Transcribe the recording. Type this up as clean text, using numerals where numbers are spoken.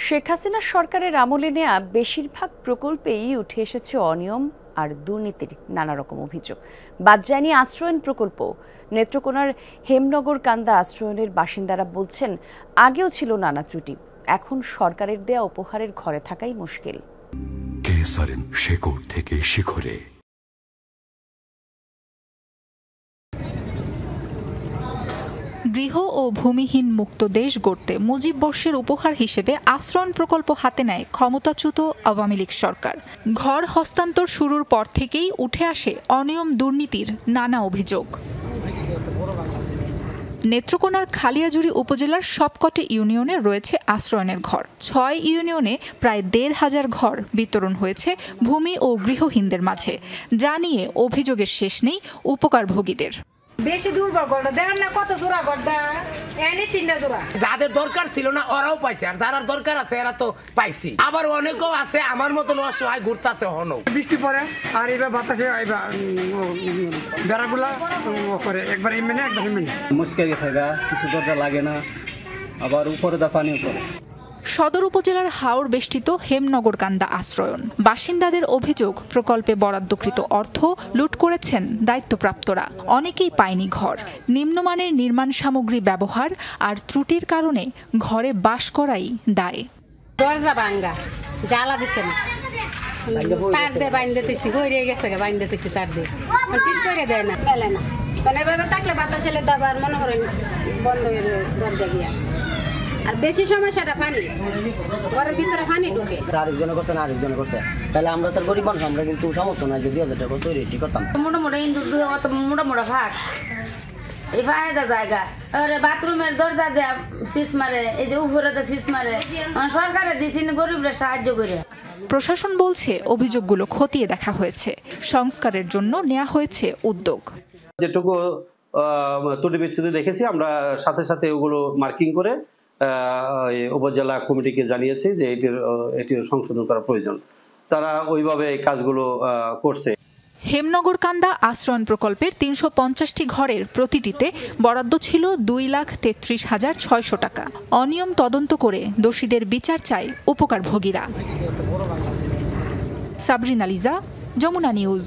শেখ হাসিনা সরকারের আমলে নেয়া বেশিরভাগ প্রকল্পেই উঠে এসেছে অনিয়ম আর দুর্নীতির নানা রকম অভিযোগ। বাদ যায়নি আশ্রয়ন প্রকল্প। নেত্রকোনার হেমনগর কান্দা আশ্রয়নের বাসিন্দারা বলছেন, আগেও ছিল নানা ত্রুটি, এখন সরকারের দেয়া উপহারের ঘরে থাকাই মুশকিল। শেকড় থেকে শিখরে। গৃহ ও ভূমিহীন মুক্ত দেশ গড়তে মুজিব বর্ষের উপহার হিসেবে আশ্রয়ন প্রকল্প হাতে নেয় ক্ষমতাচ্যুত আওয়ামী লীগ সরকার। ঘর হস্তান্তর শুরুর পর থেকেই উঠে আসে অনিয়ম দুর্নীতির নানা অভিযোগ। নেত্রকোনার খালিয়াজুড়ি উপজেলার সবকটি ইউনিয়নে রয়েছে আশ্রয়নের ঘর। ৬ ইউনিয়নে প্রায় ১৫০০ ঘর বিতরণ হয়েছে ভূমি ও গৃহহীনদের মাঝে, যা নিয়ে অভিযোগের শেষ নেই উপকারভোগীদের। বেশি দুর্বল করতে দেখেন না, কত জোড়া করতে এনে 3টা জোড়া। যাদের দরকার ছিল না ওরাও পাইছে, আর যারা দরকার আছে এরা তো পাইছি। আবার অনেকেও আছে আমার মতন অসহায় ঘুরতেছে। হনো বৃষ্টি পরে আর এবার বাতাসে বেড়াগুলা করে একবার এমনি একবার এমনি মুশকে গেছে গা, কিছু দরজা লাগে না, আবার উপরে দা পানিও পড়ে। সদর উপজেলার হাওর বেষ্টিত হেমনগর কান্দা আশ্রয়ন বাসিন্দাদের অভিযোগ, প্রকল্পে বরাদ্দকৃত অর্থ লুট করেছেন দায়িত্বপ্রাপ্তরা। অনেকেই পায়নি ঘর। নিম্নমানের নির্মাণ সামগ্রী ব্যবহার আর ত্রুটির কারণে ঘরে বাস করাই দায়। দরজা ভাঙ্গা, জ্বালা দিছে না, তার দিয়ে বাইন্ধে দিছি, হয়ে গেছে বাইন্ধে দিছি তার দিয়ে, ঠিক করে দেয় না, মেলে না। মানে এভাবে থাকলে বাতাস এলে দাবার মনে করেন বন্ধ হয়ে দরজা গিয়া। আর বেশি সমস্যাটা পানি, ঘরের ভিতরে পানি ঢুকে। আরেকজনে করছে না আরেকজনে করছে, তাহলে আমরা স্যার গরিব মানুষ, আমরা কিন্তু সামর্থ্য নাই যে 2000 টাকা তৈরি ঠিক করতাম। মোটামুটি ইন্দুর অত মোটামোটা ভাগ এই ফায়দা জায়গা। বাথরুমের দরজা দেয়া সিস মারে, এই যে উপরে সিস মারে, সরকারে দিয়েছি গরিবরা সাহায্য করে। প্রশাসন বলছে অভিযোগগুলো খতিয়ে দেখা হয়েছে, সংস্কারের জন্য নেওয়া হয়েছে উদ্যোগ। যেটুকু ত্রুটি বিচ্যুতি দেখেছি আমরা সাথে সাথে ওগুলো মার্কিং করে উপজেলা কমিটিকে জানিয়েছি যে এটির সংশোধন করা প্রয়োজন। তারা ওইভাবে এই কাজগুলো করছে। হেমনগর কান্দা আশ্রয়ন প্রকল্পের ৩৫০টি ঘরের প্রতিটিতে বরাদ্দ ছিল ২,৩৩,৬০০ টাকা। অনিয়ম তদন্ত করে দোষীদের বিচার চায় উপকারভোগীরা। সাবরিনা লিজা, যমুনা নিউজ।